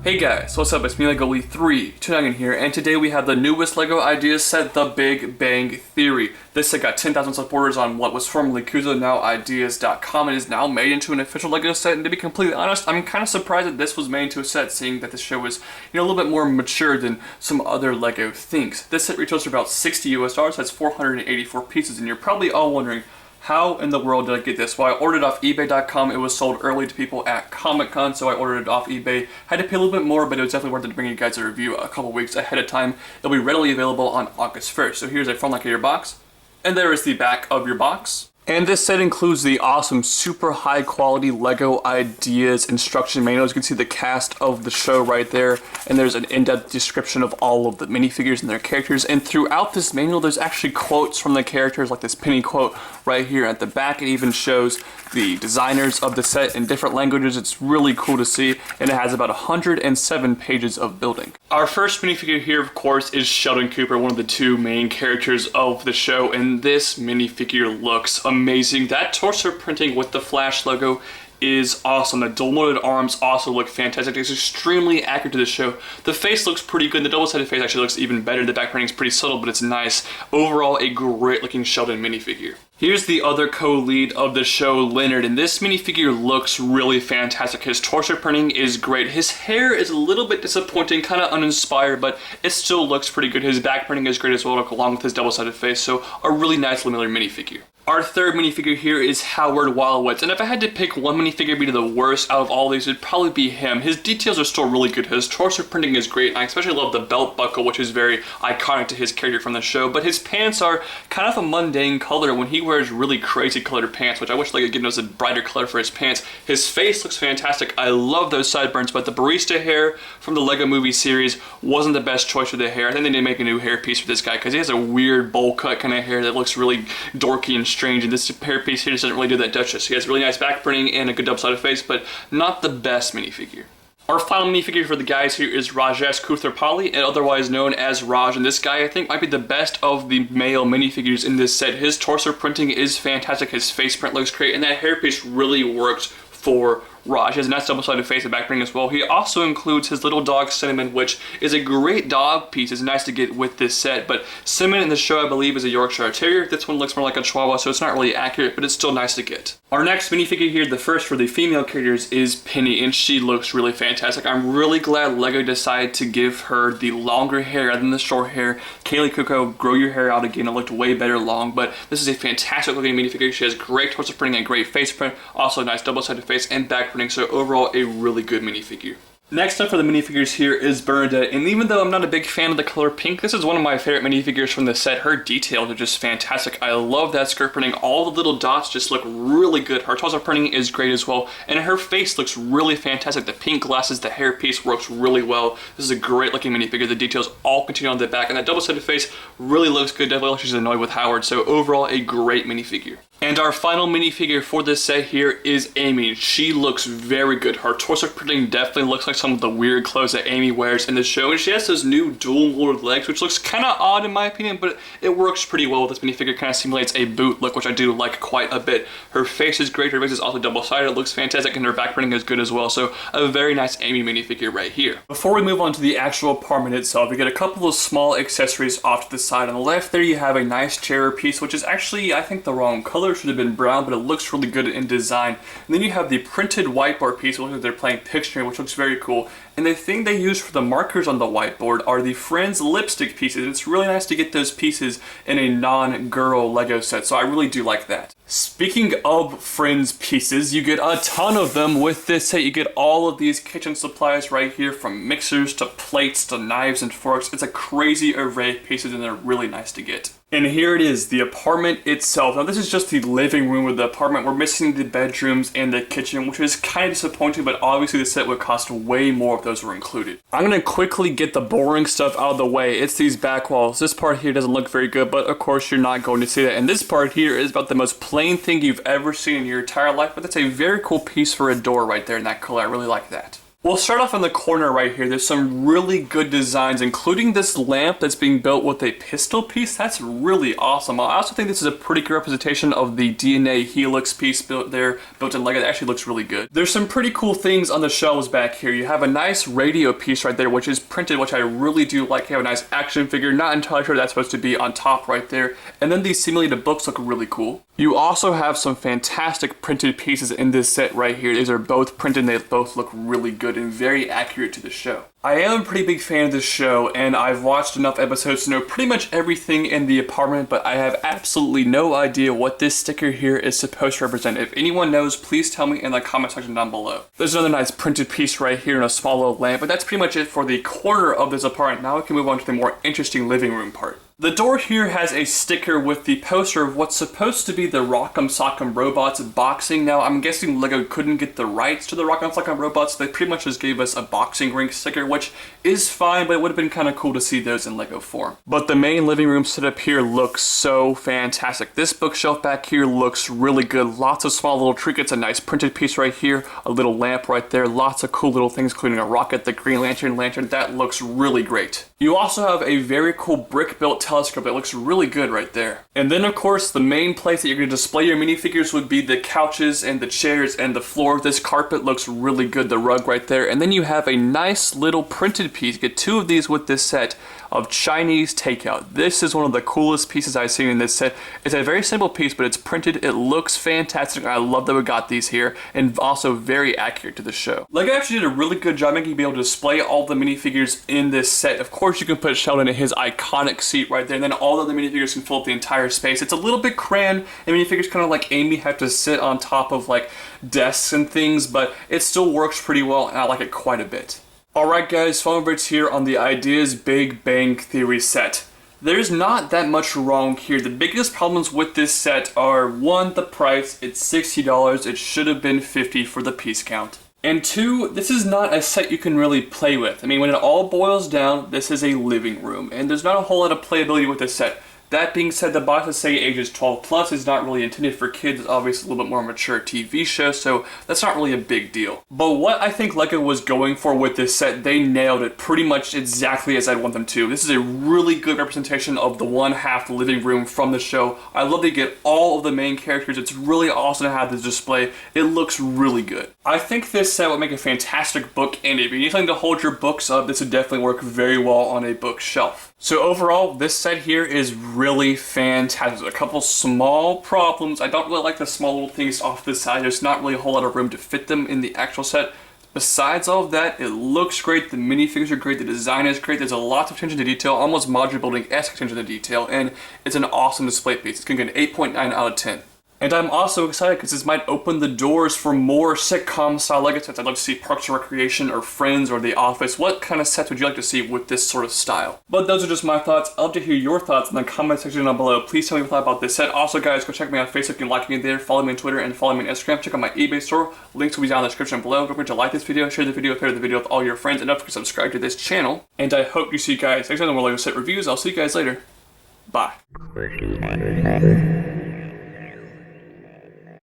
Hey guys, what's up? It's me, LegoLee329 here, and today we have the newest LEGO Ideas set, The Big Bang Theory. This set got 10,000 supporters on what was formerly Kuzo, now Ideas.com. It is now made into an official LEGO set, and to be completely honest, I'm kind of surprised that this was made into a set, seeing that the show was, a little bit more mature than some other LEGO things. This set retails for about $60 US, has 484 pieces, and you're probably all wondering, how in the world did I get this? Well, I ordered it off eBay.com. It was sold early to people at Comic-Con, so I ordered it off eBay. Had to pay a little bit more, but it was definitely worth it to bring you guys a review a couple weeks ahead of time. It'll be readily available on August 1st. So here's a front like of your box, and there is the back of your box. And this set includes the awesome, super high quality LEGO Ideas instruction manual. As you can see the cast of the show right there, and there's an in-depth description of all of the minifigures and their characters. And throughout this manual, there's actually quotes from the characters, like this Penny quote right here at the back. It even shows the designers of the set in different languages. It's really cool to see, and it has about 107 pages of building. Our first minifigure here, of course, is Sheldon Cooper, one of the two main characters of the show, and this minifigure looks amazing. That torso printing with the Flash logo is awesome. The dual-molded arms also look fantastic. It's extremely accurate to the show. The face looks pretty good. The double-sided face actually looks even better. The back printing is pretty subtle, but it's nice. Overall, a great-looking Sheldon minifigure. Here's the other co-lead of the show, Leonard, and this minifigure looks really fantastic. His torso printing is great. His hair is a little bit disappointing, kind of uninspired, but it still looks pretty good. His back printing is great as well, along with his double-sided face, so a really nice Leonard minifigure. Our third minifigure here is Howard Wolowitz, and if I had to pick one minifigure be the worst out of all these, it'd probably be him. His details are still really good. His torso printing is great. I especially love the belt buckle, which is very iconic to his character from the show, but his pants are kind of a mundane color when he wears really crazy colored pants, which I wish they could give us a brighter color for his pants. His face looks fantastic. I love those sideburns, but the barista hair from the LEGO movie series wasn't the best choice for the hair. I think they need to make a new hair piece for this guy because he has a weird bowl cut kind of hair that looks really dorky and strange, and this hairpiece here just doesn't really do that justice. He has really nice back printing and a good double-sided face, but not the best minifigure. Our final minifigure for the guys here is Rajesh Kuthrapali, and otherwise known as Raj, and this guy I think might be the best of the male minifigures in this set. His torso printing is fantastic, his face print looks great, and that hairpiece really works for Raj. He has a nice double-sided face and back printing as well. He also includes his little dog Cinnamon, which is a great dog piece. It's nice to get with this set, but Cinnamon in the show I believe is a Yorkshire Terrier. This one looks more like a Chihuahua, so it's not really accurate, but it's still nice to get. Our next minifigure here, the first for the female characters, is Penny, and she looks really fantastic. I'm really glad LEGO decided to give her the longer hair rather than the short hair. Kaylee Cuoco, grow your hair out again. It looked way better long, but this is a fantastic looking minifigure. She has great torso printing and great face print, also a nice double-sided face and back printing, so overall a really good minifigure. Next up for the minifigures here is Bernadette, and even though I'm not a big fan of the color pink, this is one of my favorite minifigures from the set. Her details are just fantastic. I love that skirt printing. All the little dots just look really good. Her torso printing is great as well, and her face looks really fantastic. The pink glasses, the hair piece works really well. This is a great looking minifigure. The details all continue on the back, and that double-sided face really looks good. Definitely looks like she's annoyed with Howard, so overall a great minifigure. And our final minifigure for this set here is Amy. She looks very good. Her torso printing definitely looks like some of the weird clothes that Amy wears in the show. And she has those new dual-molded legs, which looks kind of odd in my opinion, but it works pretty well with this minifigure. Kind of simulates a boot look, which I do like quite a bit. Her face is great. Her face is also double-sided. It looks fantastic, and her back printing is good as well. So a very nice Amy minifigure right here. Before we move on to the actual apartment itself, we get a couple of small accessories off to the side. On the left there, you have a nice chair piece, which is actually, I think, the wrong color. Should have been brown, but it looks really good in design. And then you have the printed whiteboard piece, which looks like they're playing Pictionary, which looks very cool. And the thing they use for the markers on the whiteboard are the Friends lipstick pieces. It's really nice to get those pieces in a non-girl LEGO set, so I really do like that. Speaking of Friends pieces, you get a ton of them with this set. You get all of these kitchen supplies right here, from mixers to plates to knives and forks. It's a crazy array of pieces, and they're really nice to get. And here it is, the apartment itself. Now this is just the living room of the apartment. We're missing the bedrooms and the kitchen, which is kind of disappointing, but obviously the set would cost way more if those were included. I'm gonna quickly get the boring stuff out of the way. It's these back walls. This part here doesn't look very good, but of course you're not going to see that. And this part here is about the most plain thing you've ever seen in your entire life, but that's a very cool piece for a door right there in that color. I really like that. We'll start off in the corner right here. There's some really good designs, including this lamp that's being built with a pistol piece. That's really awesome. I also think this is a pretty good representation of the DNA helix piece built in Lego. That actually looks really good. There's some pretty cool things on the shelves back here. You have a nice radio piece right there, which is printed, which I really do like. You have a nice action figure. Not entirely sure that's supposed to be on top right there. And then these simulated books look really cool. You also have some fantastic printed pieces in this set right here. These are both printed and they both look really good and very accurate to the show. I am a pretty big fan of this show, and I've watched enough episodes to know pretty much everything in the apartment, but I have absolutely no idea what this sticker here is supposed to represent. If anyone knows, please tell me in the comment section down below. There's another nice printed piece right here in a small little lamp, but that's pretty much it for the corner of this apartment. Now we can move on to the more interesting living room part. The door here has a sticker with the poster of what's supposed to be the Rock'em Sock'em Robots boxing. Now, I'm guessing Lego couldn't get the rights to the Rock'em Sock'em Robots. They pretty much just gave us a boxing ring sticker, which is fine, but it would have been kind of cool to see those in Lego form. But the main living room setup here looks so fantastic. This bookshelf back here looks really good. Lots of small little trinkets, a nice printed piece right here, a little lamp right there, lots of cool little things, including a rocket, the Green Lantern lantern. That looks really great. You also have a very cool brick-built telescope that looks really good right there. And then, of course, the main place that you're going to display your minifigures would be the couches and the chairs and the floor. This carpet looks really good, the rug right there. And then you have a nice little printed piece. You get two of these with this set of Chinese takeout. This is one of the coolest pieces I've seen in this set. It's a very simple piece, but it's printed. It looks fantastic. I love that we got these here, and also very accurate to the show. Lego actually did a really good job making you be able to display all the minifigures in this set. Of course, you can put Sheldon in his iconic seat right there, and then all the other minifigures can fill up the entire space. It's a little bit crammed, and minifigures kind of like Amy have to sit on top of like desks and things, but it still works pretty well, and I like it quite a bit. Alright guys, Phone Birds here on the Ideas Big Bang Theory set. There's not that much wrong here. The biggest problems with this set are, one, the price. It's $60. It should have been $50 for the piece count. And two, this is not a set you can really play with. I mean, when it all boils down, this is a living room, and there's not a whole lot of playability with this set. That being said, the boxes say ages 12 plus is not really intended for kids. It's obviously a little bit more mature TV show, so that's not really a big deal. But what I think Lego was going for with this set, they nailed it pretty much exactly as I'd want them to. This is a really good representation of the one-half living room from the show. I love to get all of the main characters. It's really awesome to have this display. It looks really good. I think this set would make a fantastic book, and if you need something to hold your books up, this would definitely work very well on a bookshelf. So overall, this set here is really fantastic. There's a couple small problems. I don't really like the small little things off the side. There's not really a whole lot of room to fit them in the actual set. Besides all of that, it looks great. The minifigures are great. The design is great. There's a lot of attention to detail, almost modular building-esque attention to detail, and it's an awesome display piece. It's going to get an 8.9 out of 10. And I'm also excited because this might open the doors for more sitcom-style Lego sets. I'd love to see Parks and Recreation or Friends or The Office. What kind of sets would you like to see with this sort of style? But those are just my thoughts. I'd love to hear your thoughts in the comment section down below. Please tell me what you thought about this set. Also, guys, go check me out on Facebook and like me there. Follow me on Twitter and follow me on Instagram. Check out my eBay store. Links will be down in the description below. Don't forget to like this video, share the video, share the video with all your friends, and don't forget to subscribe to this channel. And I hope you see you guys next time on more Lego set reviews. I'll see you guys later. Bye.